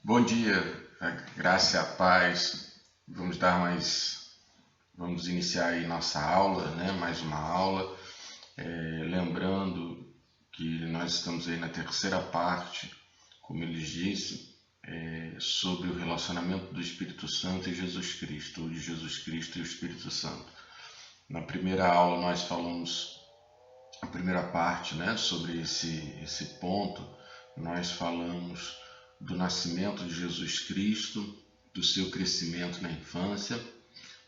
Bom dia, a graça e a paz. Vamos iniciar aí nossa aula, né? Mais uma aula. Lembrando que nós estamos aí na terceira parte, como eles disse, sobre o relacionamento do Espírito Santo e Jesus Cristo, ou de Jesus Cristo e o Espírito Santo. Na primeira aula nós falamos a primeira parte, né? Sobre esse ponto. Nós falamos do nascimento de Jesus Cristo, do seu crescimento na infância.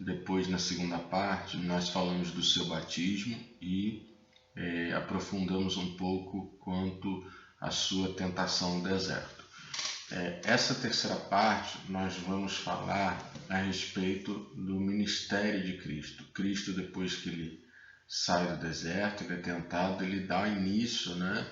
Depois, na segunda parte, nós falamos do seu batismo e aprofundamos um pouco quanto à sua tentação no deserto. Essa terceira parte, nós vamos falar a respeito do ministério de Cristo. Cristo, depois que ele sai do deserto, ele é tentado, ele dá início, né,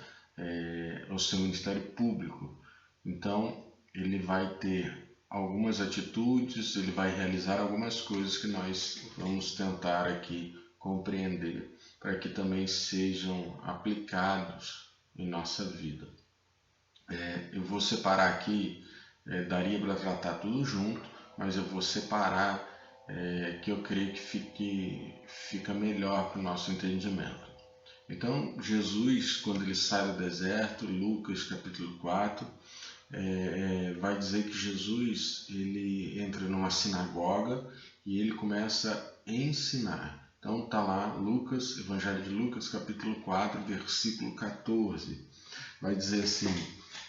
ao seu ministério público. Então, ele vai ter algumas atitudes, ele vai realizar algumas coisas que nós vamos tentar aqui compreender, para que também sejam aplicados em nossa vida. Eu vou separar aqui, daria para tratar tudo junto, mas eu vou separar que eu creio que fica melhor para o nosso entendimento. Então, Jesus, quando ele sai do deserto, Lucas capítulo 4, vai dizer que Jesus ele entra numa sinagoga e ele começa a ensinar. Então está lá Lucas, Evangelho de Lucas capítulo 4, versículo 14. Vai dizer assim: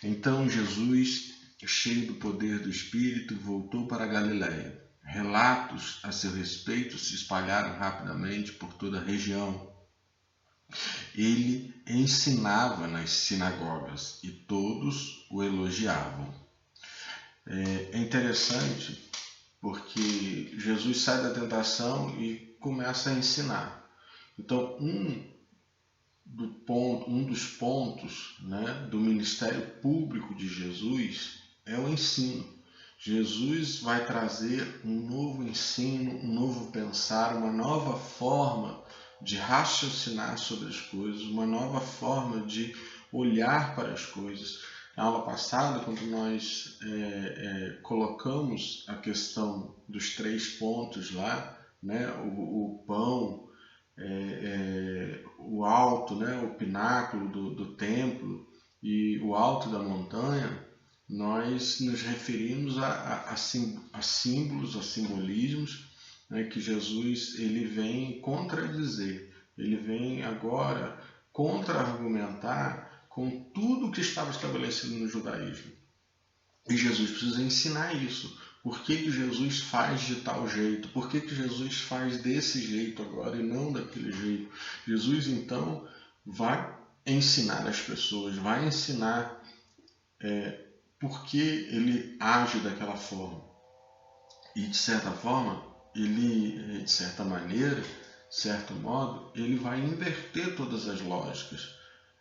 Então Jesus, cheio do poder do Espírito, voltou para a Galiléia. Relatos a seu respeito se espalharam rapidamente por toda a região. Ele ensinava nas sinagogas e todos o elogiavam. É interessante porque Jesus sai da tentação e começa a ensinar. Então, um dos pontos, né, do ministério público de Jesus é o ensino. Jesus vai trazer um novo ensino, um novo pensar, uma nova forma de raciocinar sobre as coisas, uma nova forma de olhar para as coisas. Na aula passada, quando nós colocamos a questão dos 3 pontos lá, né, o pão, o alto, né, o pináculo do templo e o alto da montanha, nós nos referimos a símbolos, a simbolismos, né, que Jesus ele vem contradizer, ele vem agora contra-argumentar com tudo que estava estabelecido no judaísmo. E Jesus precisa ensinar isso. Por que Jesus faz de tal jeito? Por que Jesus faz desse jeito agora e não daquele jeito? Jesus, então, vai ensinar as pessoas, vai ensinar por que ele age daquela forma. E, de certa forma, ele, de certa maneira, de certo modo, ele vai inverter todas as lógicas.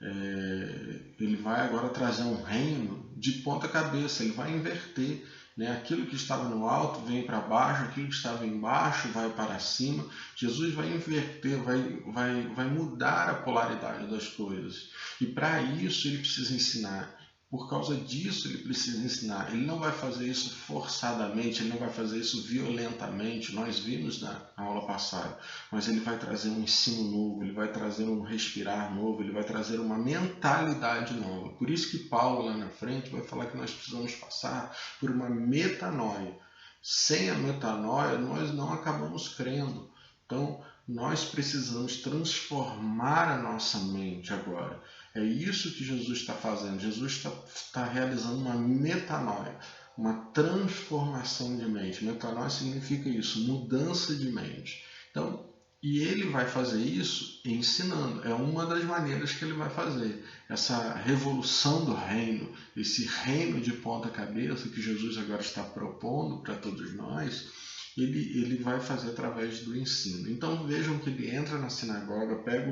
Ele vai agora trazer um reino de ponta cabeça, ele vai inverter, né? Aquilo que estava no alto vem para baixo, aquilo que estava embaixo vai para cima. Jesus vai inverter, vai mudar a polaridade das coisas. E para isso ele precisa ensinar. Por causa disso ele precisa ensinar. Ele não vai fazer isso forçadamente, ele não vai fazer isso violentamente. Nós vimos na aula passada. Mas ele vai trazer um ensino novo, ele vai trazer um respirar novo, ele vai trazer uma mentalidade nova. Por isso que Paulo lá na frente vai falar que nós precisamos passar por uma metanoia. Sem a metanoia nós não acabamos crendo. Então nós precisamos transformar a nossa mente agora. É isso que Jesus está fazendo. Jesus está realizando uma metanoia, uma transformação de mente. Metanoia significa isso, mudança de mente. Então, e ele vai fazer isso ensinando. É uma das maneiras que ele vai fazer. Essa revolução do reino, esse reino de ponta cabeça que Jesus agora está propondo para todos nós, ele vai fazer através do ensino. Então vejam que ele entra na sinagoga, pega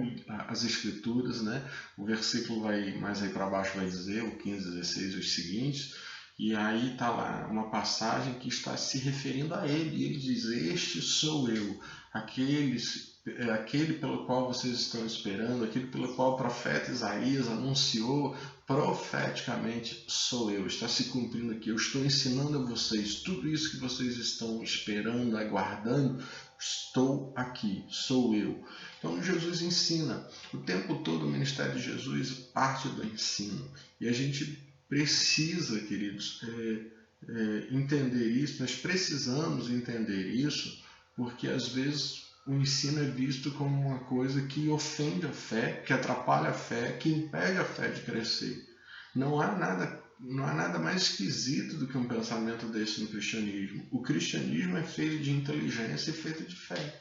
as escrituras, né? O versículo vai mais aí para baixo, vai dizer, o 15, 16, os seguintes, e aí está lá uma passagem que está se referindo a ele, e ele diz: este sou eu, aquele pelo qual vocês estão esperando, aquele pelo qual o profeta Isaías anunciou profeticamente sou eu, está se cumprindo aqui. Eu estou ensinando a vocês tudo isso que vocês estão esperando, aguardando. Estou aqui, sou eu. Então Jesus ensina. O tempo todo o ministério de Jesus parte do ensino. E a gente precisa, queridos, entender isso. Nós precisamos entender isso, porque às vezes o ensino é visto como uma coisa que ofende a fé, que atrapalha a fé, que impede a fé de crescer. Não há nada mais esquisito do que um pensamento desse no cristianismo. O cristianismo é feito de inteligência e feito de fé.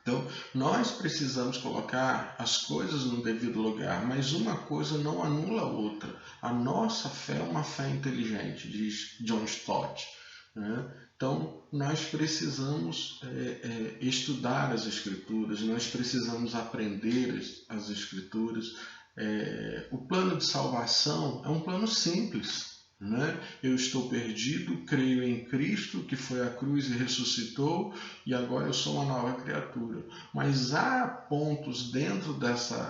Então, nós precisamos colocar as coisas no devido lugar, mas uma coisa não anula a outra. A nossa fé é uma fé inteligente, diz John Stott, né? Então, nós precisamos estudar as Escrituras, nós precisamos aprender as Escrituras. O plano de salvação é um plano simples, né? Eu estou perdido, creio em Cristo, que foi à cruz e ressuscitou, e agora eu sou uma nova criatura. Mas há pontos dentro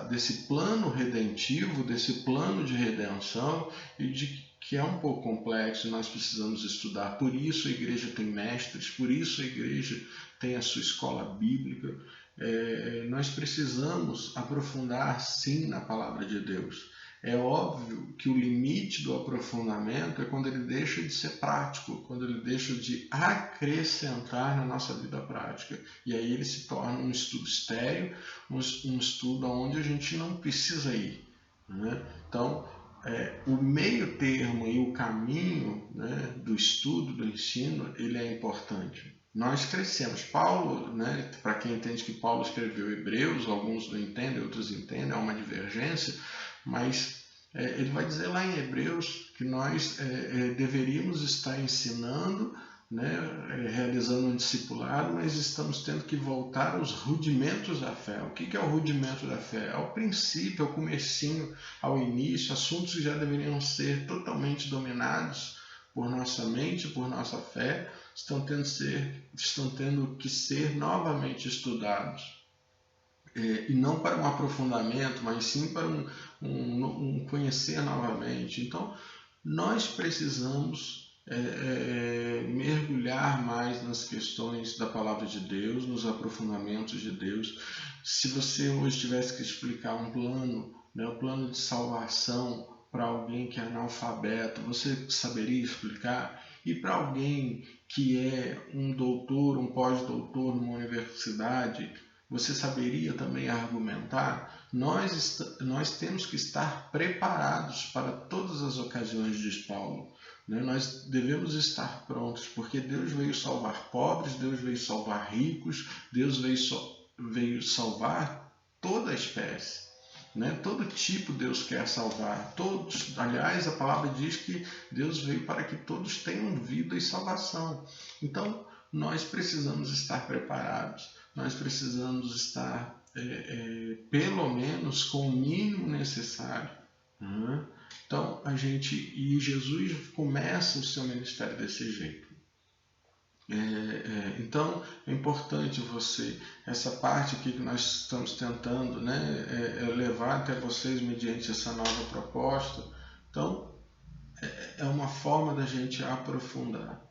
desse plano redentivo, desse plano de redenção, e que é um pouco complexo, nós precisamos estudar. Por isso a igreja tem mestres, por isso a igreja tem a sua escola bíblica. Nós precisamos aprofundar, sim, na palavra de Deus. É óbvio que o limite do aprofundamento é quando ele deixa de ser prático, quando ele deixa de acrescentar na nossa vida prática. E aí ele se torna um estudo estéril, um estudo onde a gente não precisa ir, né? Então, o meio termo e o caminho, né, do estudo, do ensino, ele é importante. Nós crescemos. Paulo, né, para quem entende que Paulo escreveu Hebreus, alguns não entendem, outros entendem, há uma divergência, mas ele vai dizer lá em Hebreus que nós deveríamos estar ensinando, né, realizando um discipulado, mas estamos tendo que voltar aos rudimentos da fé. O que é o rudimento da fé? Ao princípio, ao comecinho, ao início, assuntos que já deveriam ser totalmente dominados por nossa mente, por nossa fé, estão tendo que ser novamente estudados. E não para um aprofundamento, mas sim para um conhecer novamente. Então, nós precisamos mergulhar mais nas questões da palavra de Deus, nos aprofundamentos de Deus. Se você hoje tivesse que explicar um plano, né, um plano de salvação para alguém que é analfabeto, você saberia explicar? E para alguém que é um doutor, um pós-doutor numa universidade, você saberia também argumentar? Nós temos que estar preparados para todas as ocasiões, diz Paulo. Nós devemos estar prontos, porque Deus veio salvar pobres, Deus veio salvar ricos, Deus veio salvar toda a espécie. Todo tipo Deus quer salvar. Todos, aliás, a palavra diz que Deus veio para que todos tenham vida e salvação. Então, nós precisamos estar preparados. Nós precisamos estar, pelo menos, com o mínimo necessário. Então, e Jesus começa o seu ministério desse jeito. Então, é importante essa parte aqui que nós estamos tentando, né, levar até vocês mediante essa nova proposta. Então, é uma forma da gente aprofundar.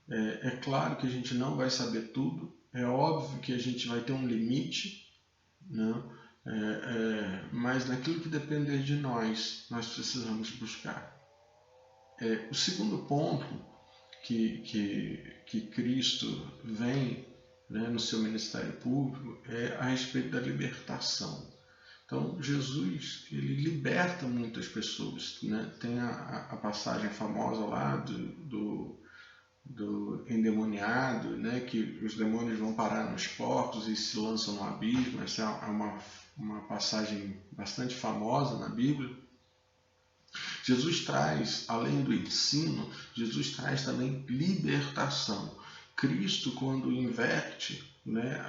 É claro que a gente não vai saber tudo, é óbvio que a gente vai ter um limite, né? Mas naquilo que depender de nós precisamos buscar. O segundo ponto que Cristo vem, né, no seu ministério público é a respeito da libertação. Então, Jesus, ele liberta muitas pessoas, né? Tem a passagem famosa lá do endemoniado, né, que os demônios vão parar nos porcos e se lançam no abismo. Essa é uma passagem bastante famosa na Bíblia. Jesus traz, além do ensino, Jesus traz também libertação. Cristo, quando inverte, né,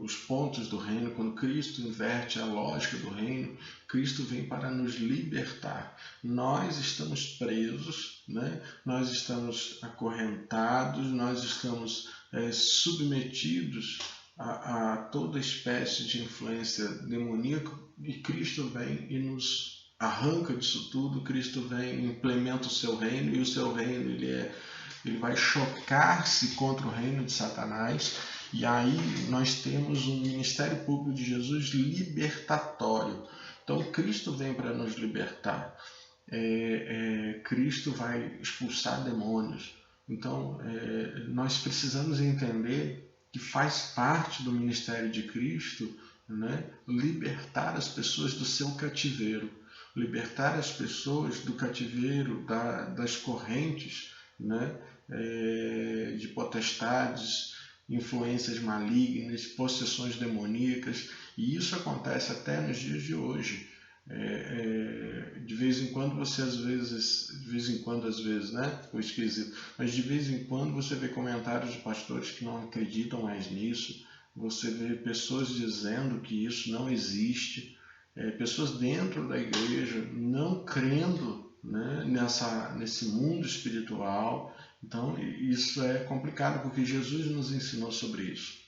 os pontos do reino, quando Cristo inverte a lógica do reino, Cristo vem para nos libertar. Nós estamos presos, né, nós estamos acorrentados, nós estamos submetidos a toda espécie de influência demoníaca, e Cristo vem e nos arranca disso tudo, Cristo vem, implementa o seu reino, e o seu reino ele vai chocar-se contra o reino de Satanás, e aí nós temos um ministério público de Jesus libertatório. Então Cristo vem para nos libertar. Cristo vai expulsar demônios. Então nós precisamos entender que faz parte do ministério de Cristo, né, libertar as pessoas do seu cativeiro, libertar as pessoas do cativeiro, das correntes, né, de potestades, influências malignas, possessões demoníacas, e isso acontece até nos dias de hoje. De vez em quando você às vezes, né? Ficou esquisito. Mas de vez em quando você vê comentários de pastores que não acreditam mais nisso. Você vê pessoas dizendo que isso não existe. Pessoas dentro da igreja não crendo, né, nesse mundo espiritual. Então isso é complicado, porque Jesus nos ensinou sobre isso.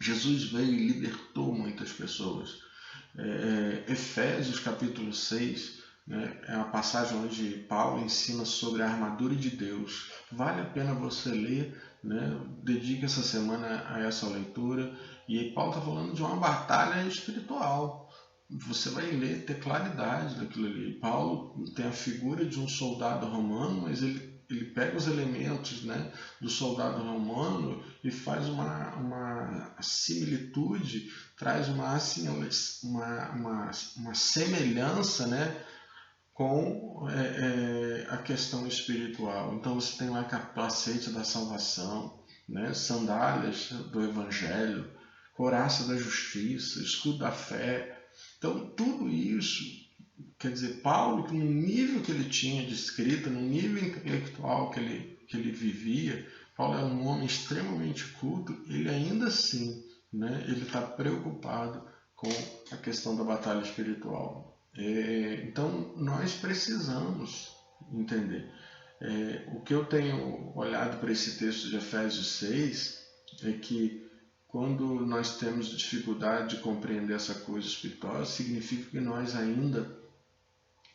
Jesus veio e libertou muitas pessoas. Efésios capítulo 6, né, é uma passagem onde Paulo ensina sobre a armadura de Deus. Vale a pena você ler, né? Dedique essa semana a essa leitura. E aí Paulo está falando de uma batalha espiritual. Você vai ler, ter claridade daquilo ali. Paulo tem a figura de um soldado romano, mas ele pega os elementos, né, do soldado romano e faz uma similitude, traz uma semelhança, né, com a questão espiritual. Então você tem lá capacete da salvação, né, sandálias do evangelho, couraça da justiça, escudo da fé. Então tudo isso, quer dizer, Paulo, no nível que ele tinha de escrita, no nível intelectual que ele vivia, Paulo é um homem extremamente culto, ele ainda assim, né, ele está preocupado com a questão da batalha espiritual. Então nós precisamos entender. O que eu tenho olhado para esse texto de Efésios 6 é que quando nós temos dificuldade de compreender essa coisa espiritual, significa que nós ainda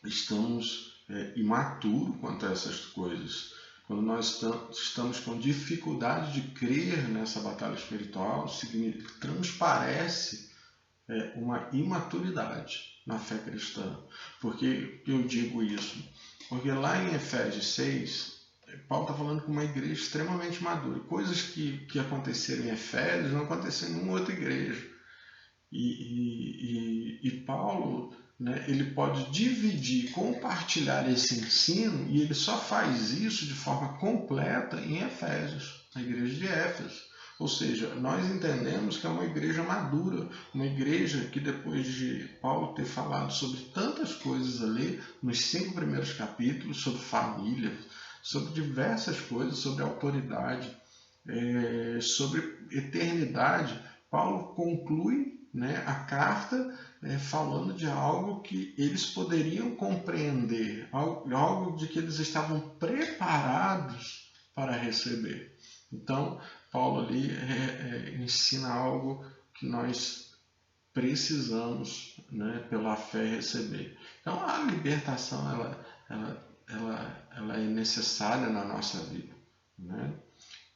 estamos imaturos quanto a essas coisas. Quando nós estamos com dificuldade de crer nessa batalha espiritual, transparece uma imaturidade na fé cristã. Por que eu digo isso? Porque lá em Efésios 6, Paulo está falando com uma igreja extremamente madura. Coisas que aconteceram em Efésios não aconteceram em nenhuma outra igreja. E Paulo, né, ele pode dividir, compartilhar esse ensino, e ele só faz isso de forma completa em Efésios, na igreja de Éfeso. Ou seja, nós entendemos que é uma igreja madura, uma igreja que depois de Paulo ter falado sobre tantas coisas ali, nos 5 primeiros capítulos, sobre família, sobre diversas coisas, sobre autoridade, sobre eternidade, Paulo conclui, né, a carta falando de algo que eles poderiam compreender, algo de que eles estavam preparados para receber. Então, Paulo ali ensina algo que nós precisamos, né, pela fé receber. Então, a libertação ela é necessária na nossa vida, né?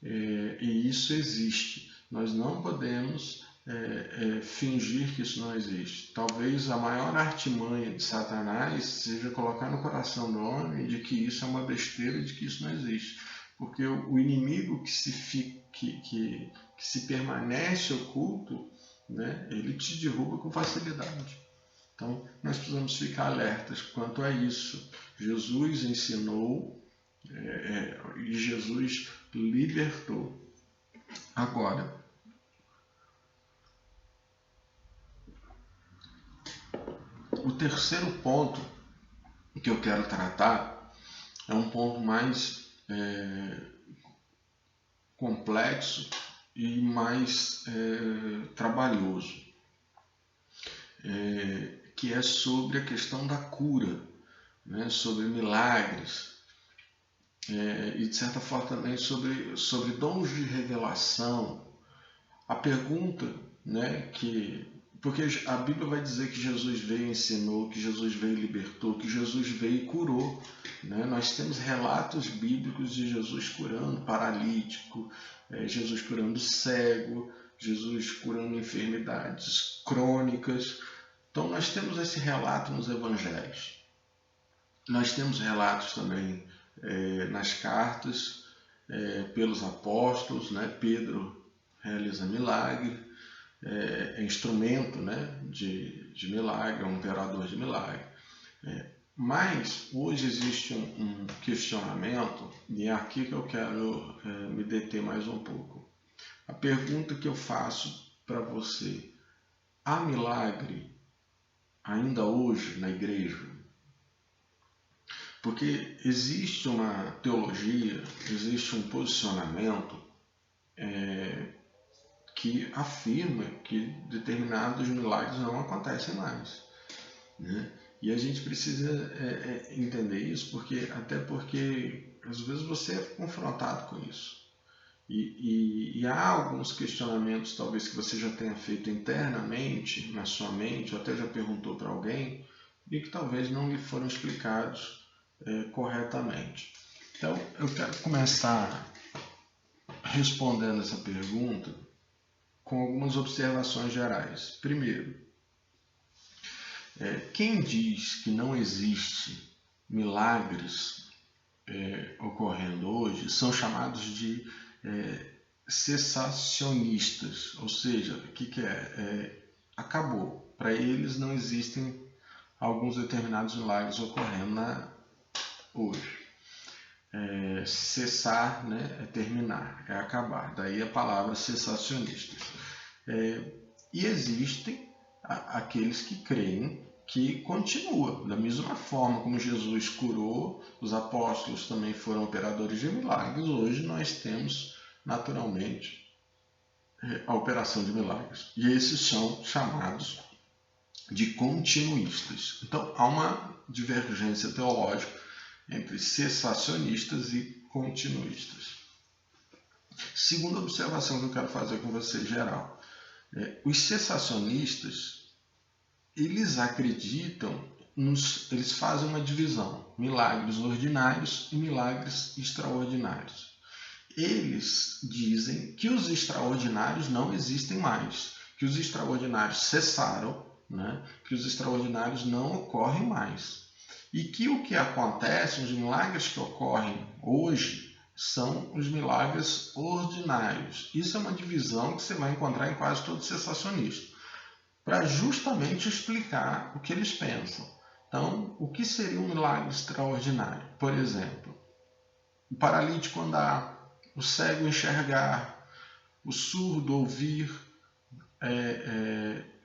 E isso existe. Nós não podemos fingir que isso não existe. Talvez a maior artimanha de Satanás seja colocar no coração do homem de que isso é uma besteira e de que isso não existe. Porque o inimigo que se permanece oculto, né, ele te derruba com facilidade. Então, nós precisamos ficar alertas quanto a isso. Jesus ensinou e Jesus libertou. Agora, o terceiro ponto que eu quero tratar é um ponto mais complexo e mais trabalhoso, que é sobre a questão da cura, né, sobre milagres, e de certa forma também sobre dons de revelação. A pergunta, né, que Porque a Bíblia vai dizer que Jesus veio e ensinou, que Jesus veio e libertou, que Jesus veio e curou. Né? Nós temos relatos bíblicos de Jesus curando paralítico, Jesus curando cego, Jesus curando enfermidades crônicas. Então nós temos esse relato nos evangelhos. Nós temos relatos também nas cartas, pelos apóstolos, né? Pedro realiza milagre, é instrumento, né, de milagre, é um operador de milagre. Mas hoje existe um questionamento, e é aqui que eu quero me deter mais um pouco. A pergunta que eu faço para você: há milagre ainda hoje na igreja? Porque existe uma teologia, existe um posicionamento que afirma que determinados milagres não acontecem mais. Né? E a gente precisa entender isso, até porque às vezes você é confrontado com isso. E há alguns questionamentos, talvez, que você já tenha feito internamente, na sua mente, ou até já perguntou para alguém, e que talvez não lhe foram explicados corretamente. Então, eu quero começar respondendo essa pergunta com algumas observações gerais. Primeiro, quem diz que não existe milagres ocorrendo hoje são chamados de cessacionistas, ou seja, o que é? Acabou. Para eles não existem alguns determinados milagres ocorrendo hoje. Cessar, né, é terminar, é acabar. Daí a palavra cessacionistas. E existem aqueles que creem que continua. Da mesma forma como Jesus curou, os apóstolos também foram operadores de milagres. Hoje nós temos, naturalmente, a operação de milagres. E esses são chamados de continuistas. Então há uma divergência teológica entre cessacionistas e continuistas. Segunda observação que eu quero fazer com você, geral. Os cessacionistas, eles acreditam, eles fazem uma divisão, milagres ordinários e milagres extraordinários. Eles dizem que os extraordinários não existem mais, que os extraordinários cessaram, né? Que os extraordinários não ocorrem mais. E que o que acontece, os milagres que ocorrem hoje, são os milagres ordinários. Isso é uma divisão que você vai encontrar em quase todo cessacionista, para justamente explicar o que eles pensam. Então, o que seria um milagre extraordinário? Por exemplo, o paralítico andar, o cego enxergar, o surdo ouvir.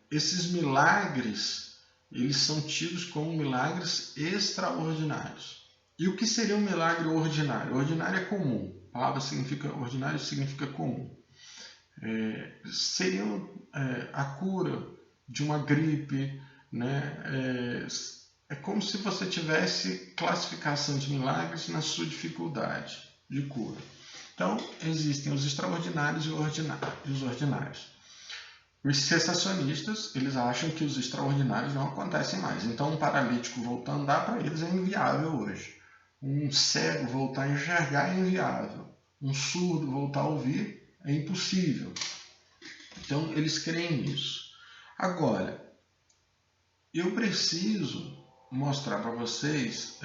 Esses milagres, eles são tidos como milagres extraordinários. E o que seria um milagre ordinário? Ordinário é comum. A palavra ordinário significa comum. Seria a cura de uma gripe, né? É como se você tivesse classificação de milagres na sua dificuldade de cura. Então, existem os extraordinários e os ordinários. Os cessacionistas, eles acham que os extraordinários não acontecem mais. Então, um paralítico voltar a andar, para eles é inviável hoje. Um cego voltar a enxergar é inviável. Um surdo voltar a ouvir é impossível. Então, eles creem nisso. Agora, eu preciso mostrar para vocês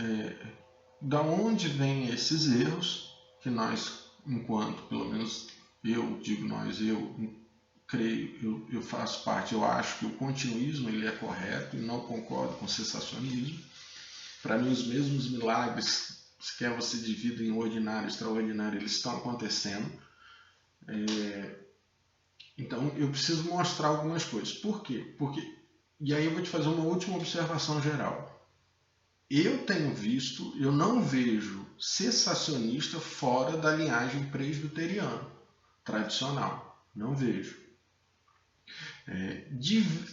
da onde vêm esses erros que nós, enquanto, pelo menos eu digo nós, eu creio, eu faço parte, eu acho que o continuismo ele é correto e não concordo com o cessacionismo. Para mim, os mesmos milagres, se quer você divida em ordinário e extraordinário, eles estão acontecendo. Então, eu preciso mostrar algumas coisas. Por quê? E aí eu vou te fazer uma última observação geral. Eu não vejo cessacionista fora da linhagem presbiteriana tradicional. Não vejo.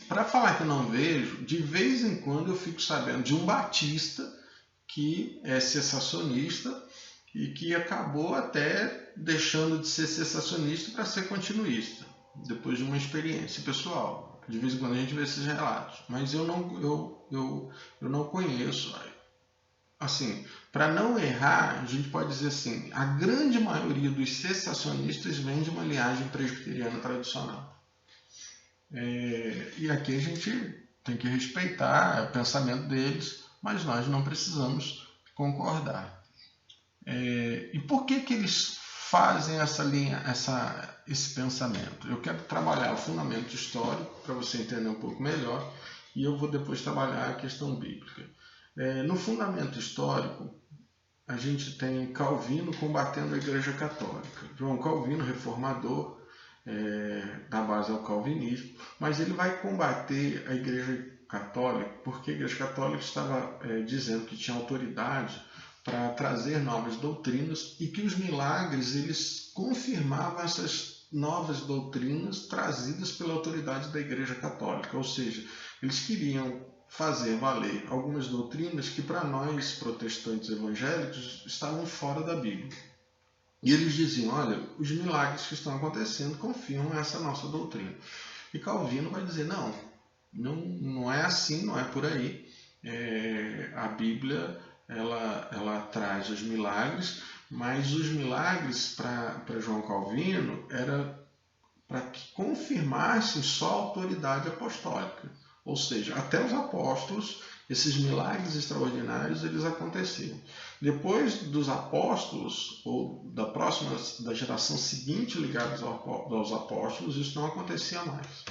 Para falar que eu não vejo, de vez em quando eu fico sabendo de um batista que é cessacionista e que acabou até deixando de ser cessacionista para ser continuista, depois de uma experiência pessoal. De vez em quando a gente vê esses relatos, mas eu não conheço. Assim, para não errar, a gente pode dizer assim, a grande maioria dos cessacionistas vem de uma linhagem presbiteriana tradicional. E aqui a gente tem que respeitar o pensamento deles, mas nós não precisamos concordar. E por que eles fazem esse pensamento? Eu quero trabalhar o fundamento histórico para você entender um pouco melhor e eu vou depois trabalhar a questão bíblica. No fundamento histórico, a gente tem Calvino combatendo a Igreja Católica. João Calvino, reformador, da base ao calvinismo, mas ele vai combater a Igreja Católica porque a Igreja Católica estava dizendo que tinha autoridade para trazer novas doutrinas e que os milagres eles confirmavam essas novas doutrinas trazidas pela autoridade da Igreja Católica, ou seja, eles queriam fazer valer algumas doutrinas que para nós protestantes evangélicos estavam fora da Bíblia. E eles diziam, olha, os milagres que estão acontecendo confirmam essa nossa doutrina. E Calvino vai dizer, não é assim, não é por aí. A Bíblia ela traz os milagres, mas os milagres para João Calvino era para que confirmassem só a autoridade apostólica. Ou seja, até os apóstolos, esses milagres extraordinários, eles aconteciam. Depois dos apóstolos, ou da geração seguinte ligados aos apóstolos, isso não acontecia mais.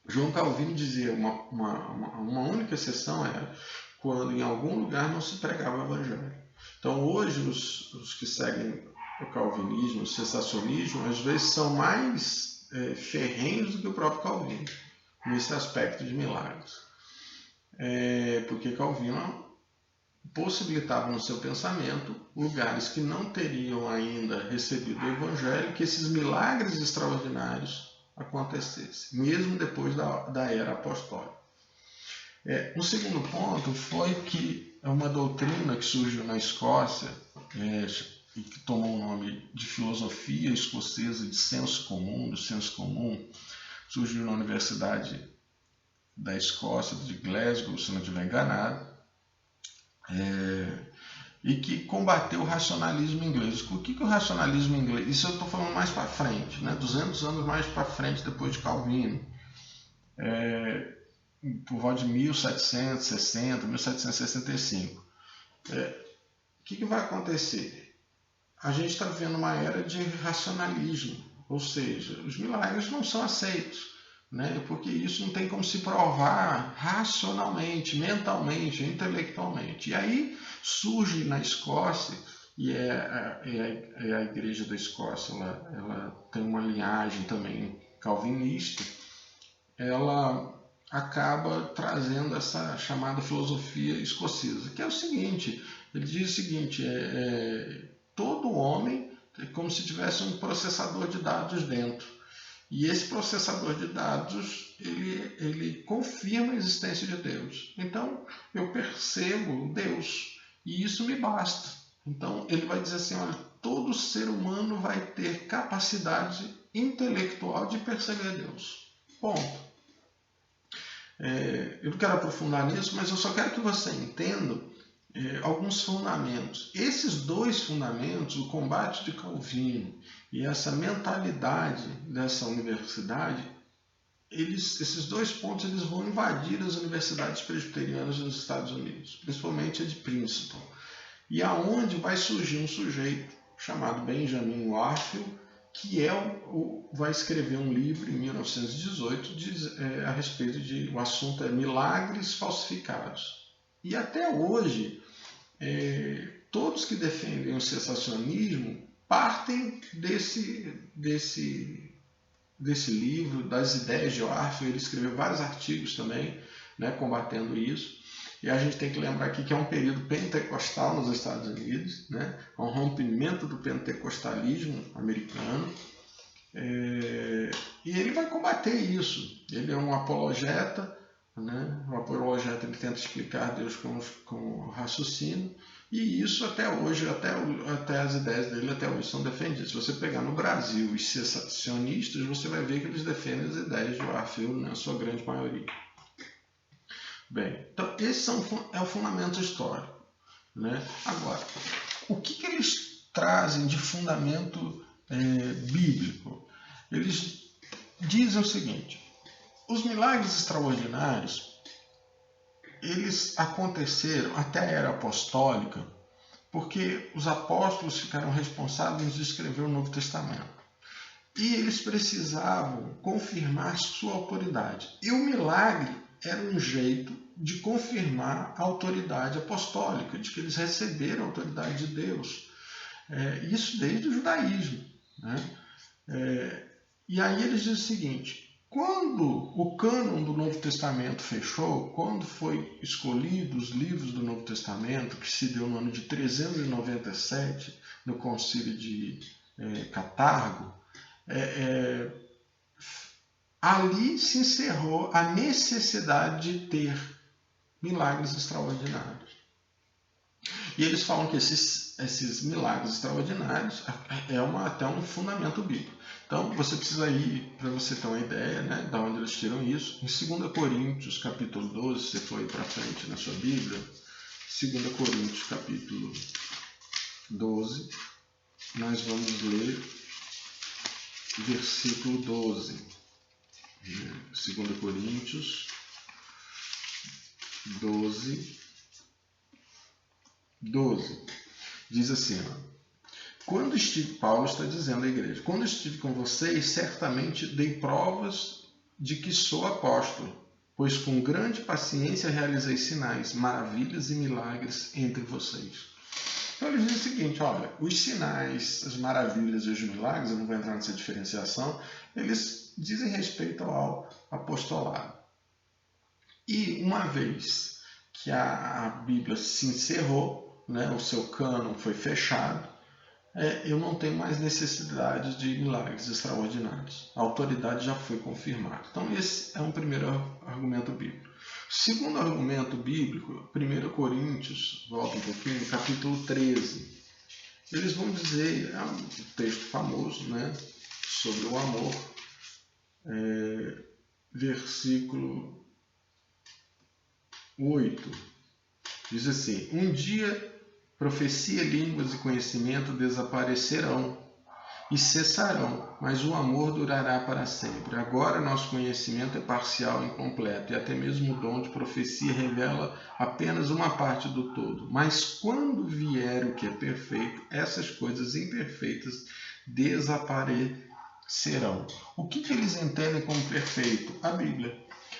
João Calvino dizia, uma única exceção era quando em algum lugar não se pregava o evangelho. Então hoje os que seguem o calvinismo, o cessacionismo, às vezes são mais ferrenhos do que o próprio Calvino, nesse aspecto de milagres. Porque Calvino possibilitava no seu pensamento lugares que não teriam ainda recebido o evangelho, que esses milagres extraordinários acontecessem, mesmo depois da era apostólica. Um segundo ponto foi que uma doutrina que surgiu na Escócia e que tomou o nome de filosofia escocesa de senso comum, do senso comum, surgiu na Universidade da Escócia, de Glasgow, se não estiver enganado, e que combateu o racionalismo inglês. O que o racionalismo inglês? Isso eu estou falando mais para frente, 200 anos mais para frente, depois de Calvino. Por volta de 1760, 1765. O que vai acontecer? A gente está vivendo uma era de racionalismo, ou seja, os milagres não são aceitos, porque isso não tem como se provar racionalmente, mentalmente, intelectualmente. E aí surge na Escócia, e a Igreja da Escócia, ela tem uma linhagem também calvinista, ela acaba trazendo essa chamada filosofia escocesa, que é o seguinte, ele diz o seguinte, todo homem é como se tivesse um processador de dados dentro, e esse processador de dados, ele confirma a existência de Deus. Então, eu percebo Deus, e isso me basta. Então, ele vai dizer assim, olha, todo ser humano vai ter capacidade intelectual de perceber Deus. Ponto. Eu não quero aprofundar nisso, mas eu só quero que você entenda alguns fundamentos. Esses dois fundamentos, o combate de Calvino e essa mentalidade dessa universidade, esses dois pontos eles vão invadir as universidades presbiterianas nos Estados Unidos, principalmente a de Princeton. E aonde vai surgir um sujeito chamado Benjamin Warfield, que vai escrever um livro em 1918 a respeito o assunto é milagres falsificados. E até hoje, todos que defendem o cessacionismo partem desse livro, das ideias de Warfield. Ele escreveu vários artigos também, combatendo isso. E a gente tem que lembrar aqui que é um período pentecostal nos Estados Unidos, um rompimento do pentecostalismo americano. E ele vai combater isso. Ele é um apologeta, O apologeta ele tenta explicar Deus com o raciocínio, E isso até hoje, até as ideias dele até hoje são defendidas. Se você pegar no Brasil os cessacionistas, você vai ver que eles defendem as ideias de Warfield na sua grande maioria. Bem, então esse é o fundamento histórico, né? Agora, o que eles trazem de fundamento bíblico? Eles dizem o seguinte: os milagres extraordinários, eles aconteceram até a era apostólica, porque os apóstolos ficaram responsáveis de escrever o Novo Testamento. E eles precisavam confirmar sua autoridade. E o milagre era um jeito de confirmar a autoridade apostólica, de que eles receberam a autoridade de Deus. Isso desde o judaísmo, né? E aí eles dizem o seguinte: quando o cânon do Novo Testamento fechou, quando foi escolhido os livros do Novo Testamento, que se deu no ano de 397, no concílio de Catargo, ali se encerrou a necessidade de ter milagres extraordinários. E eles falam que esses milagres extraordinários até um fundamento bíblico. Então, você precisa ir, para você ter uma ideia, né, de onde eles tiram isso, em 2 Coríntios, capítulo 12, você foi para frente na sua Bíblia, 2 Coríntios, capítulo 12, nós vamos ler versículo 12. 2 Coríntios 12, diz assim, Paulo está dizendo à igreja: quando estive com vocês, certamente dei provas de que sou apóstolo, pois com grande paciência realizei sinais, maravilhas e milagres entre vocês. Então ele diz o seguinte: olha, os sinais, as maravilhas e os milagres, eu não vou entrar nessa diferenciação, eles dizem respeito ao apostolado. E uma vez que a Bíblia se encerrou, né, o seu cânon foi fechado, eu não tenho mais necessidade de milagres extraordinários. A autoridade já foi confirmada. Então esse é um primeiro argumento bíblico. Segundo argumento bíblico, 1 Coríntios, volta um pouquinho, capítulo 13. Eles vão dizer, é um texto famoso, né, sobre o amor, versículo 8. Diz assim: um dia profecia, línguas e conhecimento desaparecerão e cessarão, mas o amor durará para sempre. Agora nosso conhecimento é parcial e incompleto, e até mesmo o dom de profecia revela apenas uma parte do todo. Mas quando vier o que é perfeito, essas coisas imperfeitas desaparecerão. O que eles entendem como perfeito? A Bíblia.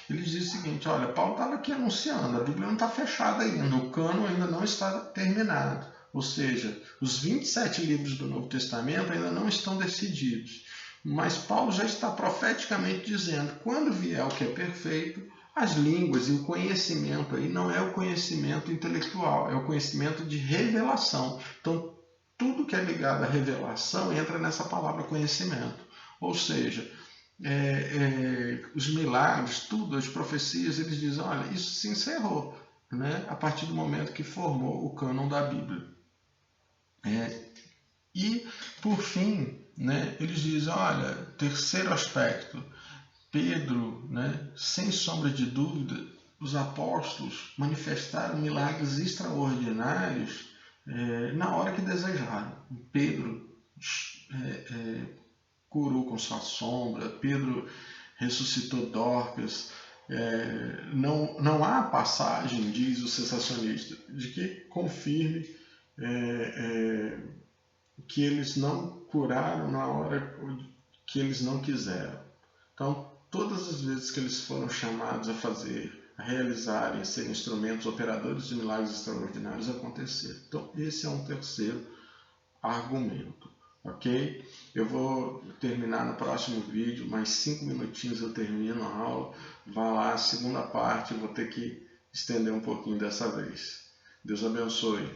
Eles dizem o seguinte: olha, Paulo estava aqui anunciando, a Bíblia não está fechada ainda, o cânon ainda não está terminado. Ou seja, os 27 livros do Novo Testamento ainda não estão decididos. Mas Paulo já está profeticamente dizendo: quando vier o que é perfeito, as línguas e o conhecimento aí não é o conhecimento intelectual, é o conhecimento de revelação. Então, tudo que é ligado à revelação entra nessa palavra conhecimento. Ou seja, os milagres, tudo, as profecias, eles dizem: olha, isso se encerrou, né, a partir do momento que formou o cânon da Bíblia. E, por fim, né, eles dizem: olha, terceiro aspecto, Pedro, né, sem sombra de dúvida, os apóstolos manifestaram milagres extraordinários na hora que desejaram. Pedro curou com sua sombra, Pedro ressuscitou Dorcas. Não há passagem, diz o sensacionista, de que confirme que eles não curaram na hora que eles não quiseram. Então, todas as vezes que eles foram chamados a realizarem, a serem instrumentos operadores de milagres extraordinários, aconteceram. Então, esse é um terceiro argumento. Ok? Eu vou terminar no próximo vídeo, mais 5 minutinhos eu termino a aula. Vá lá, a segunda parte, eu vou ter que estender um pouquinho dessa vez. Deus abençoe.